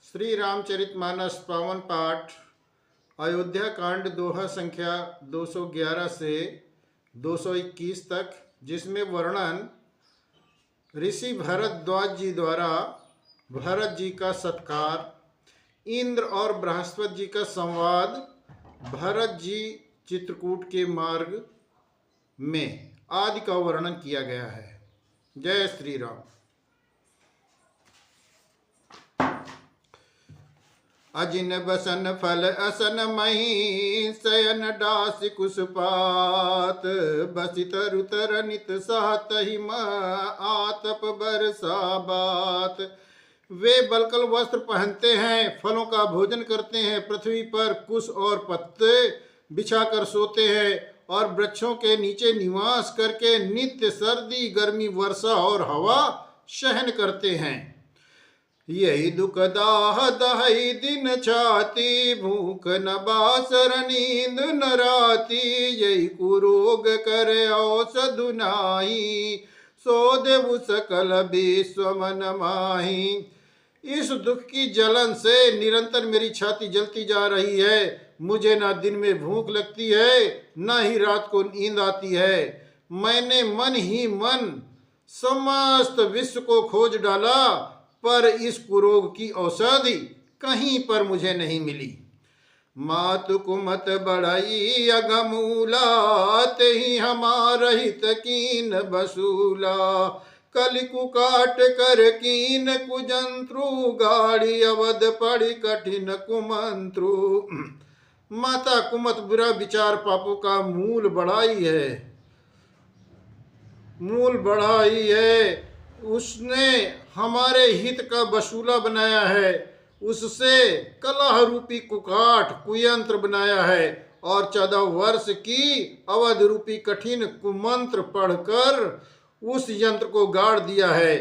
श्री रामचरितमानस पावन पाठ अयोध्या कांड दोहा संख्या 211 से 221 तक, जिसमें वर्णन ऋषि भरद्वाज जी द्वारा भरत जी का सत्कार, इंद्र और बृहस्पति जी का संवाद, भरत जी चित्रकूट के मार्ग में आदि का वर्णन किया गया है। जय श्री राम। अजिन बसन फल असन मही शयन डास कुशपात, बसित रुतर नित सहत हिम आतप बरसा बात। वे बलकल वस्त्र पहनते हैं, फलों का भोजन करते हैं, पृथ्वी पर कुश और पत्ते बिछाकर सोते हैं और वृक्षों के नीचे निवास करके नित्य सर्दी गर्मी वर्षा और हवा सहन करते हैं। यही दुख दाह दहई दिन छाती, भूख न बासर नींद न राती। यही कुरोग कर औषध नाही, सो देव सकल विश्व मन माही। इस दुख की जलन से निरंतर मेरी छाती जलती जा रही है। मुझे ना दिन में भूख लगती है, ना ही रात को नींद आती है। मैंने मन ही मन समस्त विश्व को खोज डाला, पर इस कुरोग की औषधि कहीं पर मुझे नहीं मिली। मातु कुमत बढ़ई अगमूला, तेहि हमार हित कीन बसूला। कलिकु काट कर कीन कुजंत्रु, गाड़ी अवध पड़ी कठिन कुमंत्रु। माता कुमत बुरा विचार पापों का मूल बढ़ाई है। उसने हमारे हित का बसूला बनाया है, उससे कलह रूपी कुकाठ कुयंत्र बनाया है और 14 वर्ष की अवध रूपी कठिन कुमंत्र पढ़कर उस यंत्र को गाड़ दिया है।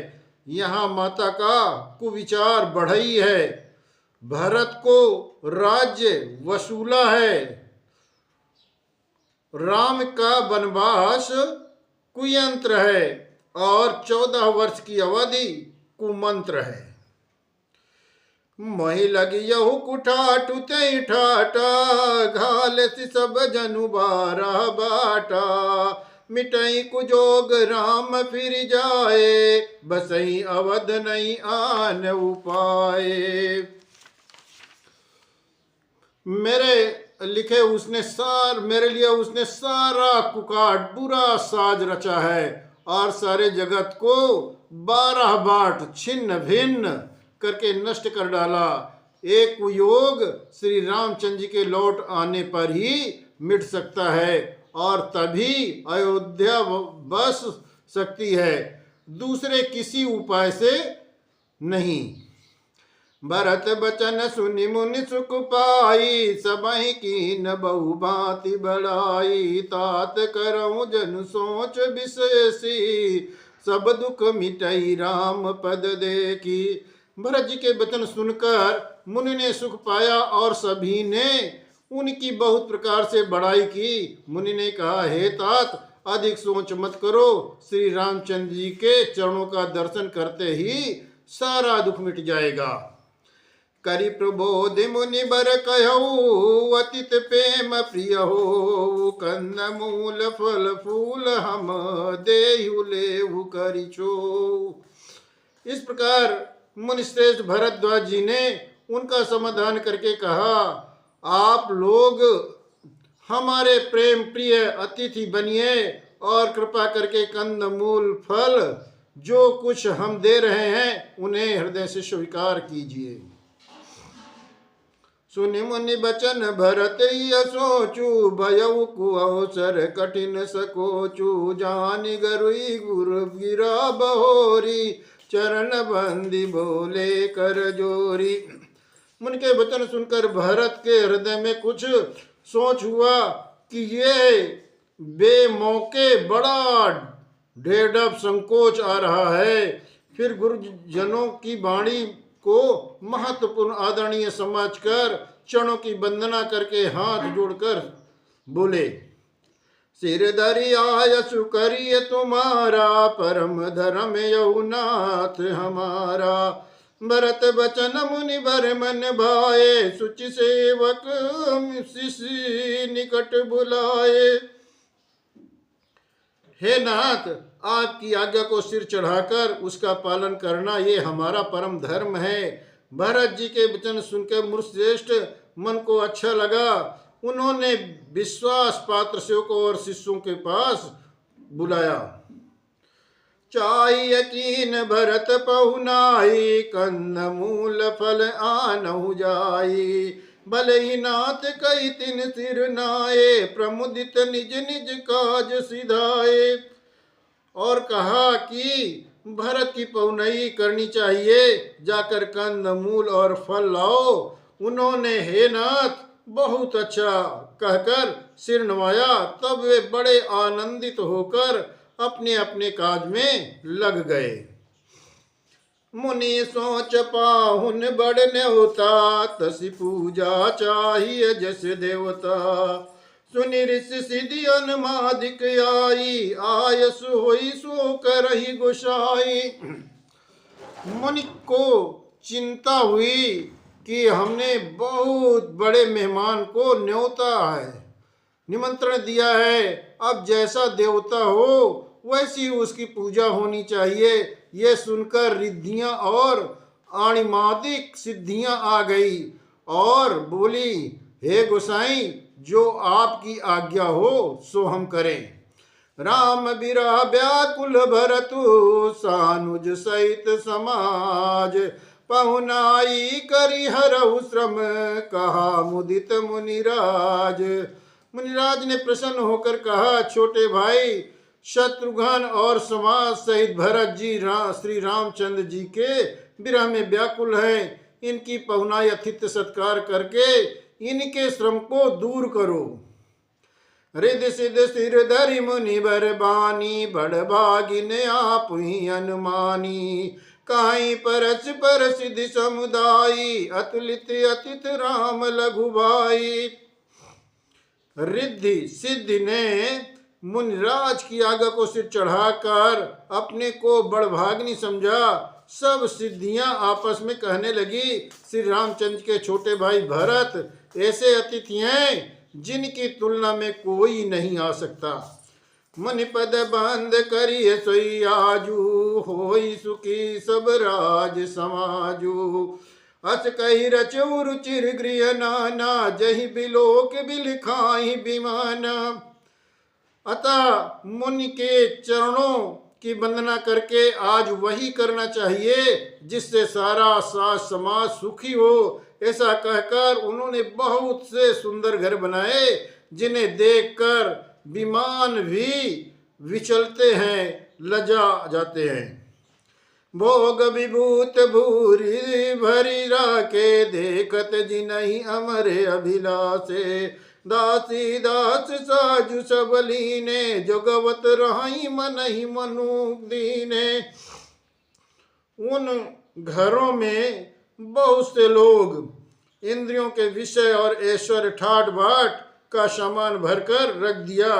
यहाँ माता का कुविचार बढ़ई है, भरत को राज्य वसूला है, राम का वनवास कुयंत्र है और 14 वर्ष की अवधि कुमंत्र है। मही लगी यहु कुठाटु ते ठाटा, घाल सि सब जनु बारह बाटा। मिटई कुजोग राम फिर जाए, बसई अवध नहीं आन उपाय। मेरे लिए उसने सारा कुकाट बुरा साज रचा है और सारे जगत को 12 बाट छिन्न भिन्न करके नष्ट कर डाला। एक कुयोग श्री रामचंद्र जी के लौट आने पर ही मिट सकता है और तभी अयोध्या बस सकती है, दूसरे किसी उपाय से नहीं। भरत बचन सुनि मुनि सुख पाई, सबहि कीन बहु भांति बढ़ाई। तात करऊं जनु सोच विशेषी, सब दुख मिटई राम पद देखी। भरत जी के वचन सुनकर मुनि ने सुख पाया और सभी ने उनकी बहुत प्रकार से बड़ाई की। मुनि ने कहा, हे तात, अधिक सोच मत करो, श्री रामचंद्र जी के चरणों का दर्शन करते ही सारा दुख मिट जाएगा। करि प्रबोध मुनि बर कहऊ, अतित प्रेम प्रिय हो। कंद मूल फल फूल हम देहु लेहु करि छो। इस प्रकार मुनिश्रेष्ठ भरद्वाज जी ने उनका समाधान करके कहा, आप लोग हमारे प्रेम प्रिय अतिथि बनिए और कृपा करके कंद मूल फल जो कुछ हम दे रहे हैं उन्हें हृदय से स्वीकार कीजिए। सुनि मुनि बचन भरत सोचू, भयउ कु अवसर कठिन सकोचू। जानि गरुई गुरु गिरा बहोरी, चरण बंदी बोले कर जोरी। मुनि के वचन सुनकर भरत के हृदय में कुछ सोच हुआ कि ये बेमौके बड़ा ढेढ़ संकोच आ रहा है। फिर गुरुजनों की वाणी को महत्वपूर्ण आदरणीय समझकर चरणों की वंदना करके हाथ जोड़कर बोले, सिर धरि आयसु करिय तुम्हारा, परम धर्म यहुनाथ हमारा। भरत बचन मुनि बर मन भाए, सुचि सेवक शिष्य निकट बुलाए। हे नाथ, आपकी आज्ञा को सिर चढ़ाकर उसका पालन करना ये हमारा परम धर्म है। भरत जी के वचन सुनकर मुनिश्रेष्ठ मन को अच्छा लगा। उन्होंने विश्वास पात्र सेवकों और शिष्यों के पास बुलाया। चाहि यकीन भरत पहुनाई, कंद मूल फल आनहु जाई। भले ही नाथ कई तिन सिर नाये, प्रमुदित निज निज काज सिधाए। और कहा कि भरत की पहुनई करनी चाहिए, जाकर कंद मूल और फल लाओ। उन्होंने हे नाथ बहुत अच्छा कहकर सिर नवाया। तब वे बड़े आनंदित होकर अपने अपने काज में लग गए। मुनि सोच पाहुन बड़ न्योता, तसि पूजा चाहिए जस देवता। सुनि ऋषि सिद्धि अनुमादिक आई, आयस होई सो करहि गोसाई। मुनि को चिंता हुई कि हमने बहुत बड़े मेहमान को न्योता है, निमंत्रण दिया है। अब जैसा देवता हो वैसी उसकी पूजा होनी चाहिए। ये सुनकर रिद्धियां और आणिमादिक सिद्धियां आ गई और बोली, हे गोसाई, जो आपकी आज्ञा हो सो हम करें। राम बिरह व्याकुल भरतु, सानुज सहित समाज। पहुनाई करी हरहु श्रम, कहा मुदित मुनिराज। मुनिराज ने प्रसन्न होकर कहा, छोटे भाई शत्रुघ्न और समाज सहित भरत जी श्री रामचंद्र जी के विरह में व्याकुल हैं। इनकी पहुनाई अतिथ्य सत्कार करके इनके श्रम को दूर करो। रिद्धि सिद्ध सिर धरि मुनि बर बानी, बड़ भागिन आप ही अनुमानी। काई परस पर सिद्धि समुदायी, अतुलित अतिथ राम लघु भाई। रिद्धि सिद्धि ने मुनिराज की आज्ञा को सिर चढ़ाकर अपने को बड़भाग्नि समझा। सब सिद्धियां आपस में कहने लगी, श्री रामचंद्र के छोटे भाई भरत ऐसे अतिथि हैं जिनकी तुलना में कोई नहीं आ सकता। मुनि पद बंद करिए सोई आजू, होई सुखी सब राज समाजू। अस कही रचु रुचिर गृह नाना, जहि बिलोक बिलखाई विमाना। अतः मुनि के चरणों की वंदना करके आज वही करना चाहिए जिससे सारा समाज सुखी हो। ऐसा कहकर उन्होंने बहुत से सुंदर घर बनाए, जिन्हें देखकर विमान भी विचलते हैं, लजा जाते हैं। भोग विभूत भूरी भरी राखे, देखत जिनहि अमरे अभिलाषे। दासी दास साजु सब लीने, जोगवत रहाई मनहि मनु दीने। उन घरों में बहुत से लोग इंद्रियों के विषय और ऐश्वर्य ठाट बाट का सामान भरकर रख दिया,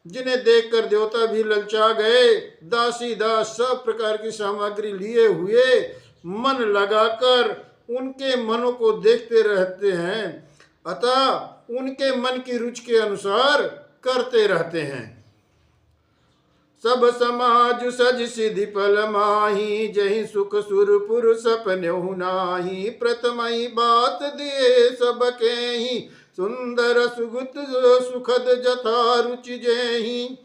जिन्हें देखकर देवता भी ललचा गए। दासी दास सब प्रकार की सामग्री लिए हुए मन लगाकर उनके मनों को देखते रहते हैं, अतः उनके मन की रुचि के अनुसार करते रहते हैं। सब समाज सज सिद्धि फल माही, जहि सुख सुरपुर सपनेहु नाही। प्रथमहि बात दिए सबके ही, सुंदर सुगत सुखद जथा रुचि जेहि।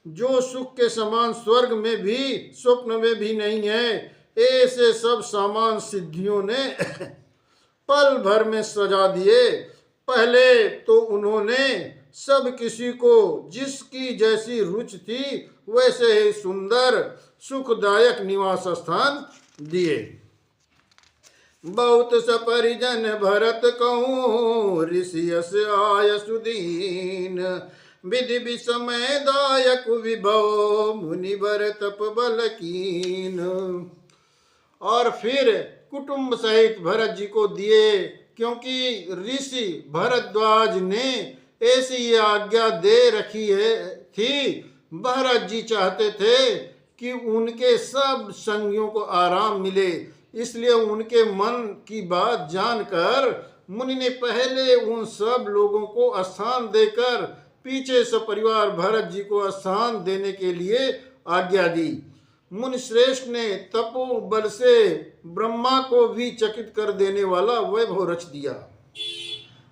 जो सुख के समान स्वर्ग में भी स्वप्न में भी नहीं है, ऐसे सब सामान सिद्धियों ने पल भर में सजा दिए। पहले तो उन्होंने सब किसी को जिसकी जैसी रुचि थी वैसे ही सुंदर सुखदायक निवास स्थान दिए। बहुत सपरिजन भरत कहूँ, ऋषियस आय सुदीन। विधि विषमय दायक विभव, मुनिवर तप बल कीन। और फिर कुटुंब सहित भरत जी को दिए, क्योंकि ऋषि भरद्वाज ने ऐसी ये आज्ञा दे रखी थी। भरत जी चाहते थे कि उनके सब संगियों को आराम मिले, इसलिए उनके मन की बात जानकर मुनि ने पहले उन सब लोगों को स्थान देकर पीछे सपरिवार भरत जी को स्थान देने के लिए आज्ञा दी। मुनि श्रेष्ठ ने तपोबल से ब्रह्मा को भी चकित कर देने वाला वैभव रच दिया।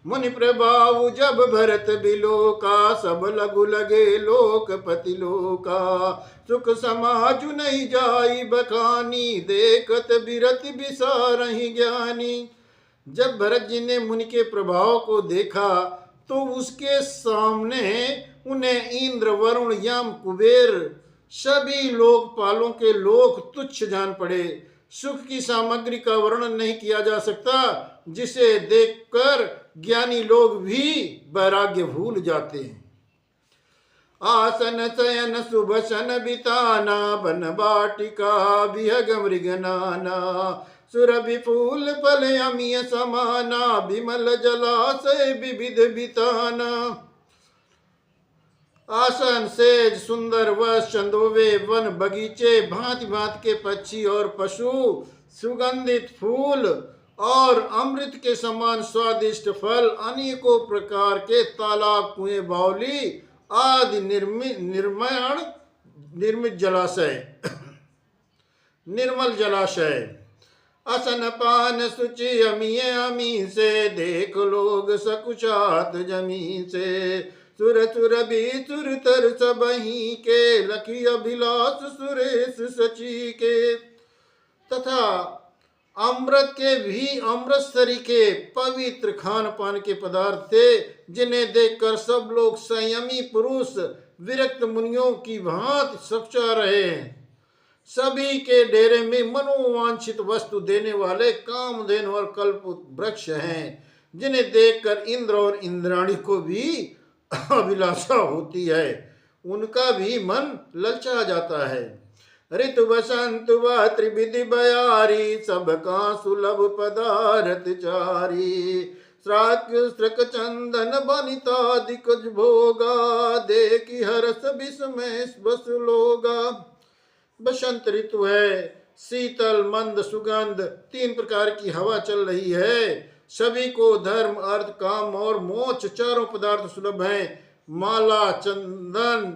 मुनि प्रभाव जब भरत बिलोका, सब लघु लगे लोकपति लोका। सुख समाजु नहीं जाई बखानी, देखत बिरत बिसारहि ज्ञानी। जब भरत जी ने मुनि के प्रभाव को देखा तो उसके सामने उन्हें इंद्र, वरुण, यम, कुबेर सभी लोकपालों के लोक तुच्छ जान पड़े। सुख की सामग्री का वर्णन नहीं किया जा सकता, जिसे देखकर ज्ञानी लोग भी वैराग्य भूल जाते हैं। आसन शयन सुभसन बिताना, बन बाटिका विहग मृग नाना। सुरभि फूल फल अमीय समाना, विमल जलाशय विविध बिताना। आसन, सेज, सुंदर वस्त्र, चंदोवे, वन बगीचे, भांति भांति के पक्षी और पशु, सुगंधित फूल और अमृत के समान स्वादिष्ट फल, अनेकों प्रकार के तालाब, कुएं, बावली आदि निर्मित जलाशय, निर्मल जलाशय। असन पान सुचि अमीय अमी से, देख लोग सकुचात जमी से। सुर सुर भी सुर तर सबही के, लखी अभिलाष सुरेश सची के। तथा अमृत के भी अमृतसरी के पवित्र खान पान के पदार्थ थे, जिन्हें देखकर सब लोग संयमी पुरुष विरक्त मुनियों की भांति सकुचा रहे हैं। सभी के डेरे में मनोवांछित वस्तु देने वाले कामधेनु और कल्प वृक्ष हैं, जिन्हें देखकर इंद्र और इंद्राणी को भी अभिलाषा होती है, उनका भी मन ललचा जाता है। ऋतु बसंत व त्रिविधि बयारी, सबका सुलभ पदार्थ चारी। श्राक चंदन बनितादिक भोगा, देखी हरस विस्मय बस लोगा। बसंत ऋतु है, शीतल मंद सुगंध, 3 प्रकार की हवा चल रही है। सभी को धर्म, अर्थ, काम और मोक्ष चारों पदार्थ सुलभ हैं। माला, चंदन,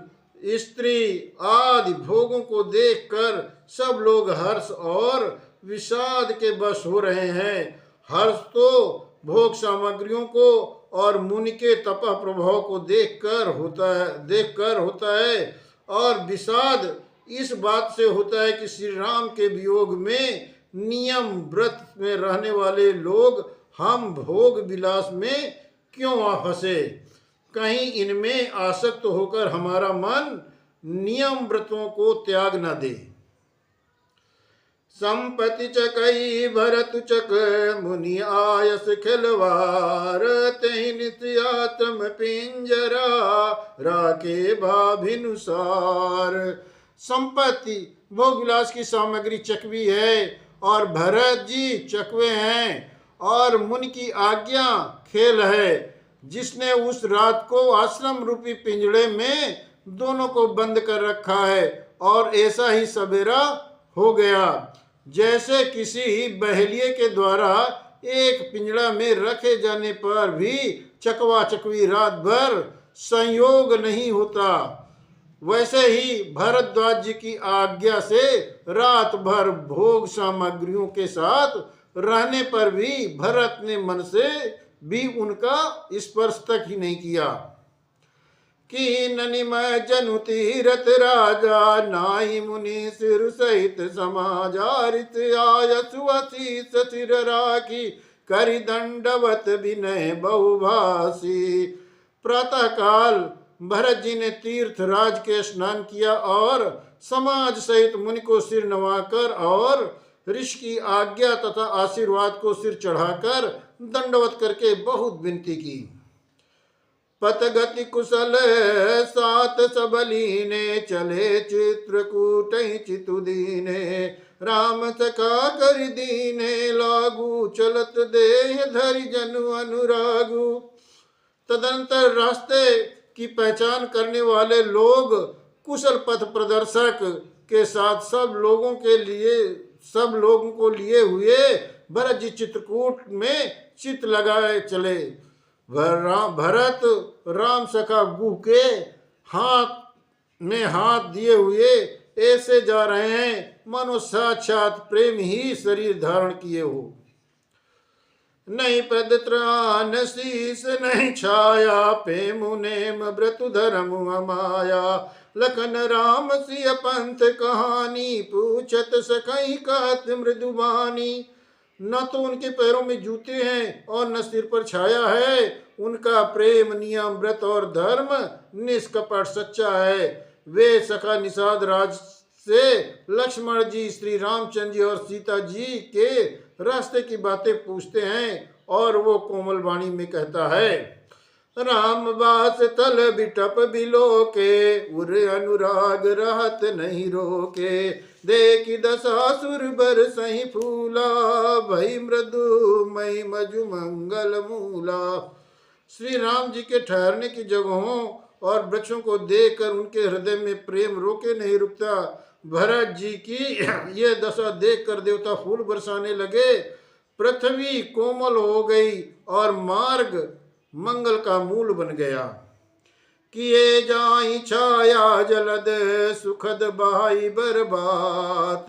स्त्री आदि भोगों को देखकर सब लोग हर्ष और विषाद के वश हो रहे हैं। हर्ष तो भोग सामग्रियों को और मुनि के तप प्रभाव को देखकर होता है और विषाद इस बात से होता है कि श्री राम के वियोग में नियम व्रत में रहने वाले लोग हम भोग विलास में क्यों आ फंसे। कहीं इनमें आसक्त होकर हमारा मन नियम व्रतों को त्याग न दे। संपत्ति चकई भरत चक, मुनि आयस खिलवार। तेहि नित्यात्म पिंजरा, राखे भाभिनुसार। संपत्ति भोग विलास की सामग्री चकवी है और भरत जी चकवे हैं, और मुनि की आज्ञा खेल है। जिसने उस रात को आश्रम रूपी पिंजड़े में दोनों को बंद कर रखा है, और ऐसा ही सवेरा हो गया जैसे किसी बहेलिए के द्वारा एक पिंजड़ा में रखे जाने पर भी चकवा चकवी रात भर संयोग नहीं होता, वैसे ही भरद्वाज जी की आज्ञा से रात भर भोग सामग्रियों के साथ रहने पर भी भरत ने मन से भी उनका स्पर्श तक ही नहीं किया। कीन निमय जनु तीरथ राजा, नाई मुनि सिर सहित समाजारित। आयसुवसी सिर राखी, करि दंडवत विनय बहुभाषी। प्रातः काल भरत जी ने तीर्थराज के स्नान किया और समाज सहित मुनि को सिर नवाकर और ऋषि की आज्ञा तथा आशीर्वाद को सिर चढ़ाकर दंडवत करके बहुत विनती की। पतगति कुशल सात सबलीने, चले चित्रकूट चितुदीने। राम सखा कर दीने लागू, चलत देह धरि जनु अनुरागु। तदंतर रास्ते की पहचान करने वाले लोग कुशल पथ प्रदर्शक के साथ सब लोगों के लिए सब लोगों को लिए हुए भरत जी चित्रकूट में चित लगाए चले। भरत राम सखा गुह के हाथ में हाथ दिए हुए ऐसे जा रहे हैं मानो साक्षात प्रेम ही शरीर धारण किए हो। नहीं प्रदत्रान शीस नहीं छाया, पेमु नेम व्रतु धर्म अमाया। लखन राम सिय पंथ कहानी, पूछत सकई कहत मृदुबानी। न तो उनके पैरों में जूते हैं और न सिर पर छाया है, उनका प्रेम नियम व्रत और धर्म निष्कपट सच्चा है। वे सखा निषाद राज से लक्ष्मण जी, श्री रामचंद्र जी और सीता जी के रास्ते की बातें पूछते हैं और वो कोमल वाणी में कहता है, राम बास तल बिटप बिलो के, उर अनुराग रहत नहीं रोके। देखी दशासुर बर सही फूला, भई मृदु मई मजु मंगल मूला। श्री राम जी के ठहरने की जगहों और वृक्षों को देखकर उनके हृदय में प्रेम रोके नहीं रुकता। भरत जी की ये दशा देखकर देवता फूल बरसाने लगे। पृथ्वी कोमल हो गई और मार्ग मंगल का मूल बन गया। किए जाई छाया जलद, सुखद बाई बरबात।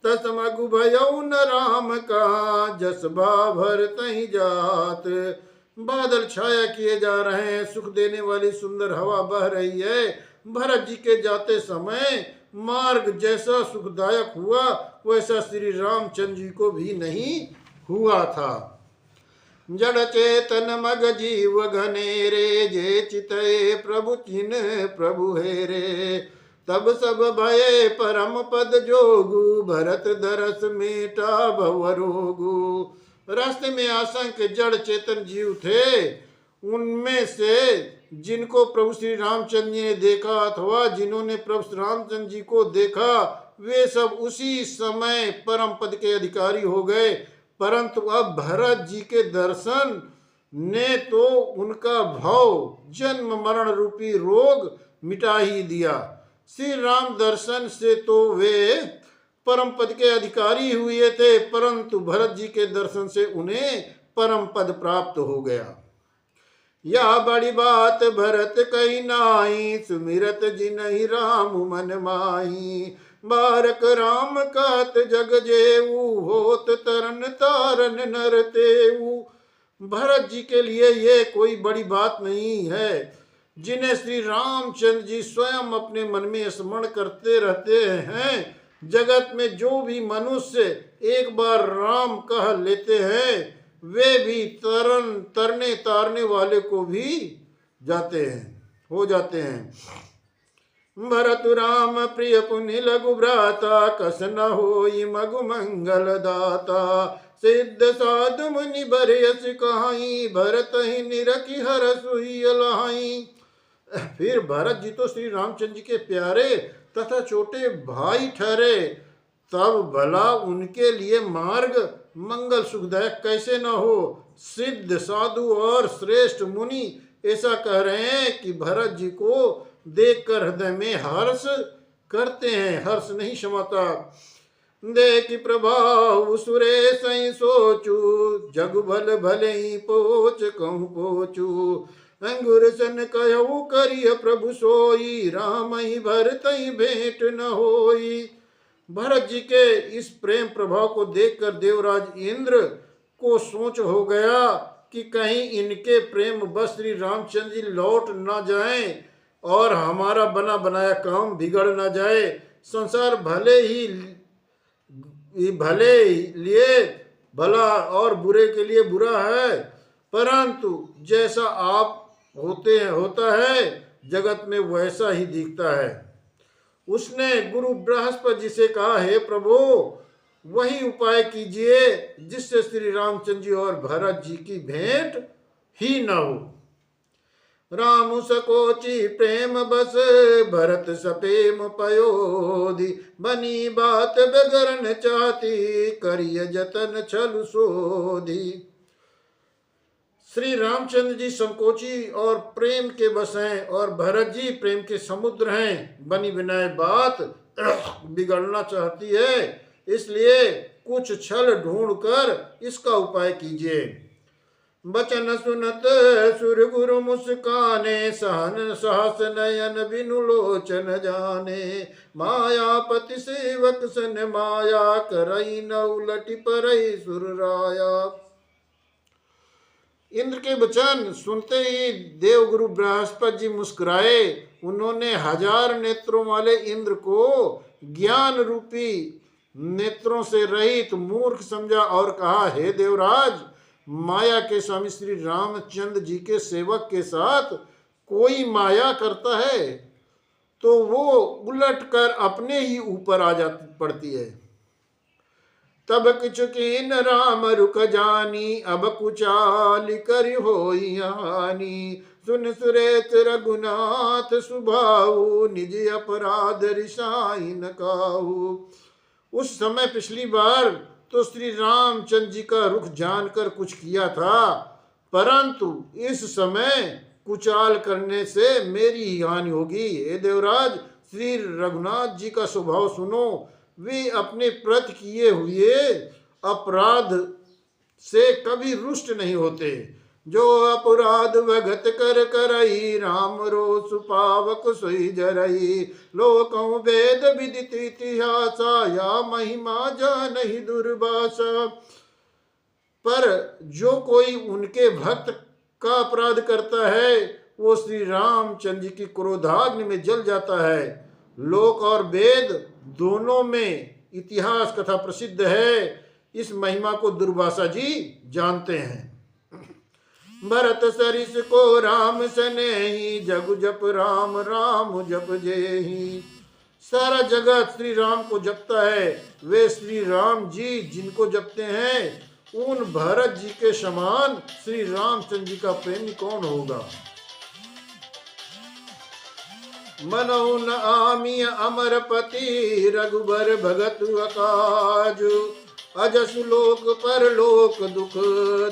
तसमगु भयउ न राम का, जसबा भर तही जात। बादल छाया किए जा रहे हैं, सुख देने वाली सुंदर हवा बह रही है। भरत जी के जाते समय मार्ग जैसा सुखदायक हुआ वैसा श्री रामचंद्र जी को भी नहीं हुआ था। जड़ चेतन मग जीव घनेरे, जे चितये प्रभु चिन्ह प्रभु हेरे। तब सब भये परम पद जोगु, भरत दरस मेटा भवरोगु। रास्ते में असंख्य जड़ चेतन जीव थे। उनमें से जिनको प्रभु श्री रामचंद्र जी ने देखा अथवा जिन्होंने प्रभु श्री रामचंद्र जी को देखा, वे सब उसी समय परम पद के अधिकारी हो गए। परंतु अब भरत जी के दर्शन ने तो उनका भव जन्म मरण रूपी रोग मिटा ही दिया। श्री राम दर्शन से तो वे परम पद के अधिकारी हुए थे, परंतु भरत जी के दर्शन से उन्हें परम पद प्राप्त हो गया। या बड़ी बात भरत कही नाई, सुमिरत जिनहि राम मन माही। बारक राम कात जग जेऊ, होत तरन तारन नर तेऊ। भरत जी के लिए ये कोई बड़ी बात नहीं है, जिन्हें श्री रामचंद्र जी स्वयं अपने मन में स्मरण करते रहते हैं। जगत में जो भी मनुष्य एक बार राम कह लेते हैं, वे भी तरने तारने वाले को भी हो जाते हैं। भरत राम प्रिय पुनि लघु भ्राता, कस न होई मगु मंगल दाता। सिद्ध साधु मुनि बरयस कहाई, भरत ही निरखि हरस हुई अलाही। फिर भरत जी तो श्री रामचंद्र जी के प्यारे तथा छोटे भाई ठहरे, तब भला उनके लिए मार्ग मंगल सुखदायक कैसे न हो। सिद्ध साधु और श्रेष्ठ मुनि ऐसा कह रहे हैं कि भरत जी को देखकर हृदय में हर्ष करते हैं, हर्ष नहीं समाता। देखि प्रभाव सुरेश सोचू, जग भल भले ही पोच कहूँ पोचू। अंगुर सन कहू करिय प्रभु सोई, राम ही भरत ही भेंट न होई। भरत जी के इस प्रेम प्रभाव को देखकर देवराज इंद्र को सोच हो गया कि कहीं इनके प्रेम बस श्री रामचंद्र जी लौट न जाएं और हमारा बना बनाया काम बिगड़ न जाए। संसार भले लिए भला और बुरे के लिए बुरा है, परंतु जैसा आप होता है जगत में वैसा ही दिखता है। उसने गुरु बृहस्पति जी से कहा, हे प्रभु वही उपाय कीजिए जिससे श्री रामचंद्र जी और भरत जी की भेंट ही न हो। राम सकोची प्रेम बस, भरत सपेम पयोधि। बनी बात बगरन चाहती, करिय जतन छल सोधी। श्री रामचंद्र जी संकोची और प्रेम के बस हैं और भरत जी प्रेम के समुद्र हैं। बनी बनाए बात बिगड़ना चाहती है, इसलिए कुछ छल ढूंढकर इसका उपाय कीजिए। बचन सुनत सुर गुरु मुस्काने, सहन सहस नयन बिनु लोचन जाने। मायापति सेवक सन माया, करई न उलटि परई सुर राया। इंद्र के वचन सुनते ही देवगुरु बृहस्पति जी मुस्कुराए। उन्होंने 1000 नेत्रों वाले इंद्र को ज्ञान रूपी नेत्रों से रहित मूर्ख समझा और कहा, हे देवराज, माया के स्वामी श्री रामचंद्र जी के सेवक के साथ कोई माया करता है तो वो उलट कर अपने ही ऊपर आ जाती पड़ती है। तब किछु कीन राम रुक जानी, अब कुचाल कर होई हानि। सुन सुरेत रघुनाथ सुभाऊ, निज अपराध रिसाई न काहू। उस समय पिछली बार तो श्री रामचंद्र जी का रुख जानकर कुछ किया था, परंतु इस समय कुचाल करने से मेरी ही हानि होगी। हे देवराज, श्री रघुनाथ जी का स्वभाव सुनो। वे अपने प्रति किए हुए अपराध से कभी रुष्ट नहीं होते। जो अपराध भगत कर करई, राम रोसु पावक सोई जरई। लोकौ वेद विदित इतिहासा, या महिमा जानहि दुर्भाषा। पर जो कोई उनके भक्त का अपराध करता है वो श्री रामचंद्र जी की क्रोधाग्नि में जल जाता है। लोक और वेद दोनों में इतिहास कथा प्रसिद्ध है। इस महिमा को दुर्वासा जी जानते हैं। भरत सरिस को राम सनेही, जग जप राम राम जप जेही। सारा जगत श्री राम को जपता है। वे श्री राम जी जिनको जपते हैं, उन भरत जी के समान श्री रामचंद्र जी का प्रेमी कौन होगा। मनहु न आमिय अमरपति, रघुबर भगत अकाजु। अजसु लोक परलोक दुख,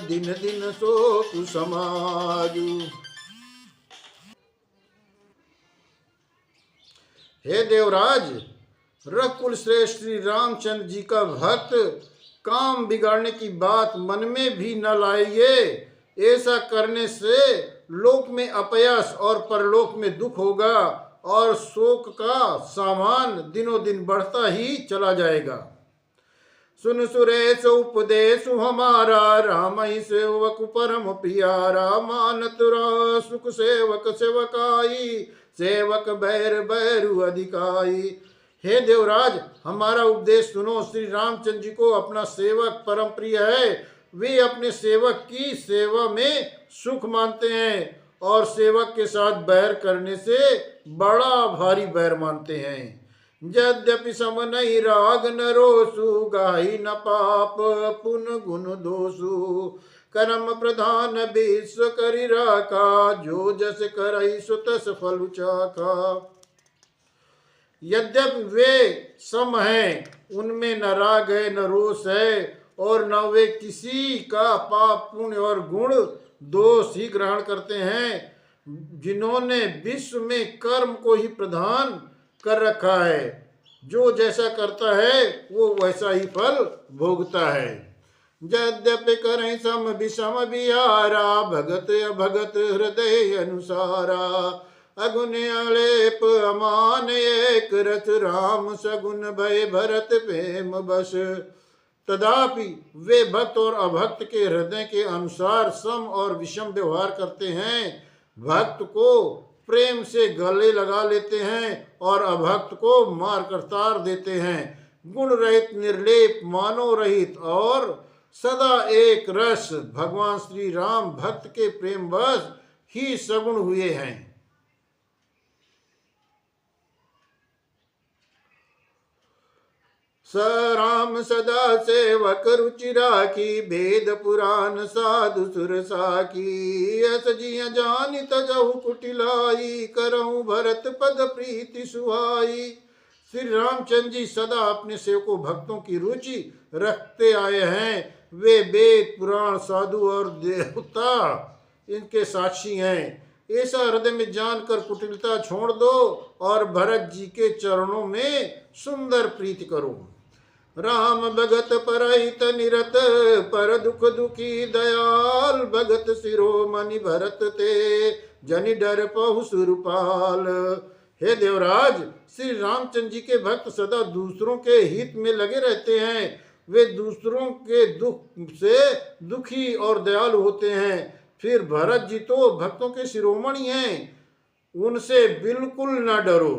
दिन दिन शोक समाजु। हे देवराज, रघुकुल श्रेष्ठ श्री रामचंद्र जी का भक्त काम बिगाड़ने की बात मन में भी न लाइए। ऐसा करने से लोक में अपयश और परलोक में दुख होगा और शोक का सामान दिनों दिन बढ़ता ही चला जाएगा। सुन सुरेश उपदेश हमारा, राम ही सेवक परम प्यारा। मानत सुख सेवक सेवकाई, सेवक बैर बैरु अधिकाई। हे देवराज, हमारा उपदेश सुनो। श्री रामचंद्र जी को अपना सेवक परम प्रिय है। वे अपने सेवक की सेवा में सुख मानते हैं और सेवक के साथ बैर करने से बड़ा भारी बैर मानते हैं। यद्यपि सम नहीं राग न रोसु, गाही न पाप पुन गुण दोषु। कर्म प्रधान विश्व करि राखा, जो जस करई सो तस फल चाखा। यद्यपि वे सम हैं, उनमें न राग है न रोष है, और न वे किसी का पाप पुण्य और गुण दोष ही ग्रहण करते हैं। जिन्होंने विश्व में कर्म को ही प्रधान कर रखा है, जो जैसा करता है वो वैसा ही फल भोगता है। यद्यपि करें सम विषम बिहारा, भगत अभगत हृदय अनुसारा। अगुन अलेप अमान एक रथ, राम सगुन भय भरत प्रेम बस। तदापि वे भक्त और अभक्त के हृदय के अनुसार सम और विषम व्यवहार करते हैं। भक्त को प्रेम से गले लगा लेते हैं और अभक्त को मार कर तार देते हैं। गुण रहित, निर्लेप, मानव रहित और सदा एक रस भगवान श्री राम भक्त के प्रेम बस ही सगुण हुए हैं। स राम सदा सेवक रुचि राखी, वेद पुराण साधु सुर साखी। अस जिय जानि तजहु कुटिलाई, करहु भरत पद प्रीति सुहाई। श्री रामचंद्र जी सदा अपने सेवकों भक्तों की रुचि रखते आए हैं। वे वेद पुराण साधु और देवता इनके साक्षी हैं। ऐसा हृदय में जानकर कुटिलता छोड़ दो और भरत जी के चरणों में सुंदर प्रीति करो। राम भगत परहित निरत, पर दुख दुखी दयाल, भगत शिरोमणि भरत ते, जनि डर पहु सुरपाल। हे देवराज, श्री रामचंद्र जी के भक्त सदा दूसरों के हित में लगे रहते हैं। वे दूसरों के दुख से दुखी और दयालु होते हैं। फिर भरत जी तो भक्तों के शिरोमणि हैं, उनसे बिल्कुल न डरो।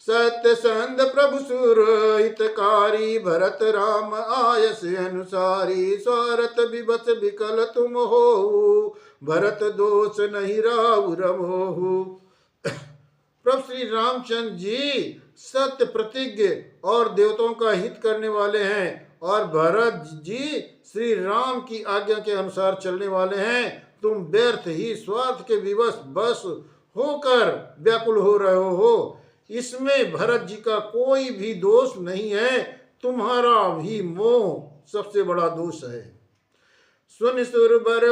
सत्य संद प्रभु सुर हितकारी, भरत राम आयस अनुसारी, स्वारथ विबस विकल तुम हो, भरत दोष नहीं राउ रमोहु। प्रभु श्री रामचंद्र जी सत्य प्रतिज्ञ और देवताओं का हित करने वाले हैं, और भरत जी श्री राम की आज्ञा के अनुसार चलने वाले हैं। तुम व्यर्थ ही स्वार्थ के विवश बस होकर व्याकुल हो रहे हो। इसमें भरत जी का कोई भी दोष नहीं है, तुम्हारा भी मोह सबसे बड़ा दोष है। सुन सुर बर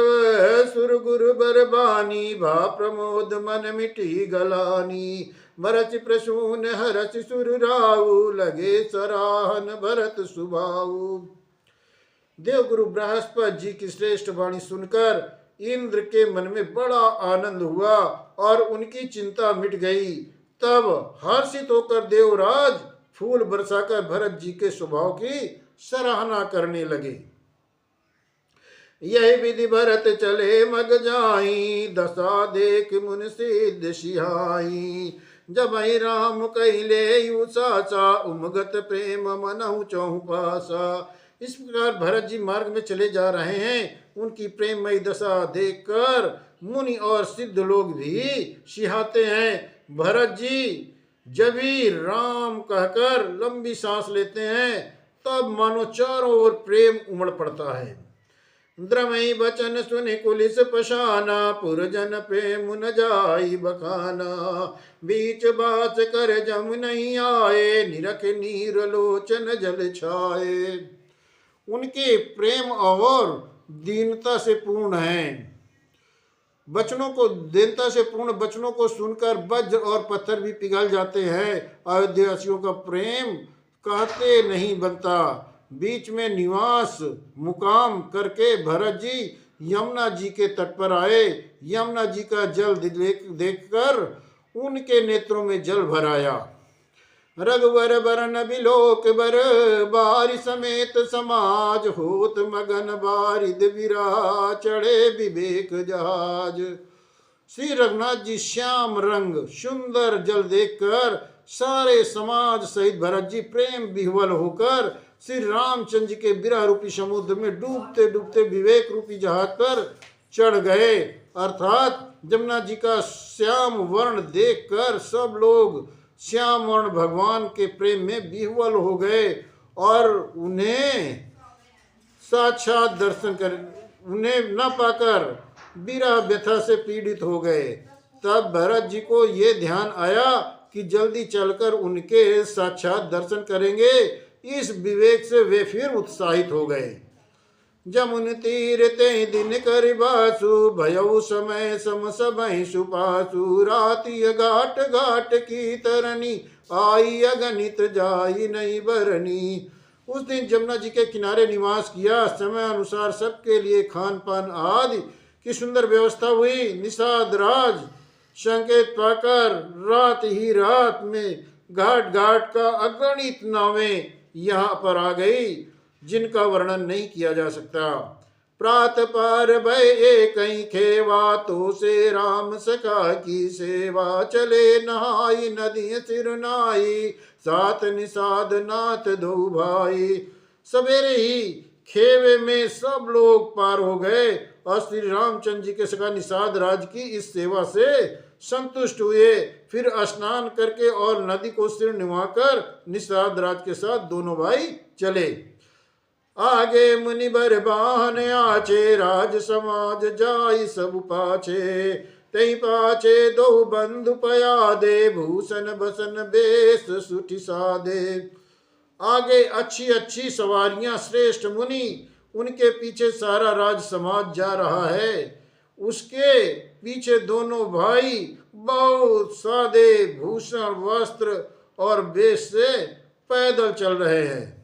सुर गुरु बर बानी, भा प्रमोद मन मिटी गलानी, भरत प्रसून हरस सुर राऊ, लगे सराहन भरत सुभाऊ। देवगुरु बृहस्पति जी की श्रेष्ठ वाणी सुनकर इंद्र के मन में बड़ा आनंद हुआ और उनकी चिंता मिट गई। तब हर्षित होकर देवराज फूल बरसाकर भरत जी के स्वभाव की सराहना करने लगे। यही विधि भरत चले मग जाई, दशा देख मुन सिद्ध सिहाई, जब ही राम कहले यू साचा, उमगत प्रेम मनहु चौहु पासा। इस प्रकार भरत जी मार्ग में चले जा रहे हैं। उनकी प्रेममयी दशा देखकर मुनि और सिद्ध लोग भी सिहाते हैं। भरत जी जब ही राम कहकर लंबी सांस लेते हैं, तब मानो चारों ओर प्रेम उमड़ पड़ता है। द्रमई बचन सुनि कुलिस पशाना, पुरजन प्रेम न जाई बखाना, बीच बाच कर जम नहीं आए, निरख नीर लोचन जल छाए। उनके प्रेम और दीनता से पूर्ण है। बचनों को दीनता से पूर्ण बचनों को सुनकर वज्र और पत्थर भी पिघल जाते हैं। अयोध्यावासियों का प्रेम कहते नहीं बनता। बीच में निवास मुकाम करके भरत जी यमुना जी के तट पर आए। यमुना जी का जल देखकर उनके नेत्रों में जल भर आया। रघुवर बरन बिलोक बर, बारि समेत समाज, होत मगन बारिद विराह, चढ़े विवेक जहाज। श्री रघुनाथ जी श्याम रंग सुंदर जल देखकर सारे समाज सहित भरत जी प्रेम विह्वल होकर श्री रामचंद्र जी के विरह रूपी समुद्र में डूबते डूबते विवेक रूपी जहाज पर चढ़ गए। अर्थात जमुना जी का श्याम वर्ण देखकर सब लोग श्याम वर्ण भगवान के प्रेम में विह्वल हो गए और उन्हें साक्षात दर्शन कर उन्हें न पाकर विरह व्यथा से पीड़ित हो गए। तब भरत जी को ये ध्यान आया कि जल्दी चलकर उनके साक्षात दर्शन करेंगे। इस विवेक से वे फिर उत्साहित हो गए। जमुन तीर ते दिन कर बासु, भयउ समय सम सबहि सुपासु, राति घाट घाट की तरनी, आई अगणित जाई नहीं बरनी। उस दिन जमुना जी के किनारे निवास किया। समय अनुसार सबके लिए खान पान आदि की सुंदर व्यवस्था हुई। निषाद राज संकेत पाकर रात ही रात में घाट घाट का अगणित नावें यहाँ पर आ गई, जिनका वर्णन नहीं किया जा सकता। प्रात पार भय कहीं खेवा, तो से राम सखा की सेवा, चले नहाई नदी सिर नाई, साथ निषाद नाथ दो भाई। सवेरे ही खेवे में सब लोग पार हो गए और श्री रामचंद्र जी के सखा निषाद राज की इस सेवा से संतुष्ट हुए। फिर स्नान करके और नदी को सिर निभाकर निषाद राज के साथ दोनों भाई चले। आगे मुनि बर बाहन आचे, राज समाज जाई सब पाछे, तई पाछे दो बंधु पयादे, भूषण बसन बेस सुठि सादे। आगे अच्छी अच्छी सवारियां श्रेष्ठ मुनि, उनके पीछे सारा राज समाज जा रहा है। उसके पीछे दोनों भाई बहुत सादे भूषण वस्त्र और वेश से पैदल चल रहे हैं।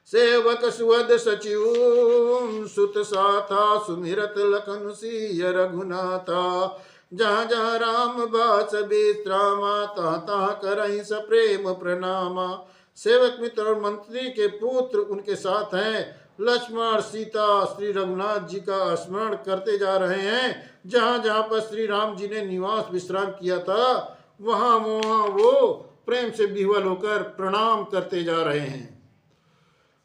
सेवक सुवद सचिव सुत साथा सुमिरत लखन सिय रघुनाथा। जहाँ जहाँ राम बास विश्रामा तहाँ तहाँ करहि सप्रेम प्रणामा। सेवक मित्र और मंत्री के पुत्र उनके साथ हैं। लक्ष्मण सीता श्री रघुनाथ जी का स्मरण करते जा रहे हैं। जहाँ जहाँ पर श्री राम जी ने निवास विश्राम किया था वहाँ वहाँ वो प्रेम से विह्वल होकर प्रणाम करते जा रहे हैं।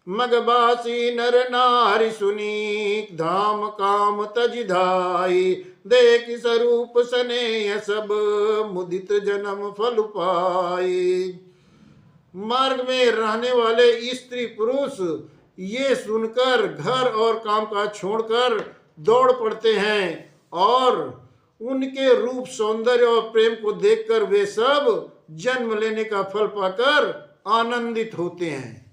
मगबासी नर नारी सुनी धाम काम तज धाई। देख स्वरूप सने सब मुदित जन्म फल पाई। मार्ग में रहने वाले स्त्री पुरुष ये सुनकर घर और कामकाज छोड़कर दौड़ पड़ते हैं और उनके रूप सौंदर्य और प्रेम को देखकर वे सब जन्म लेने का फल पाकर आनंदित होते हैं।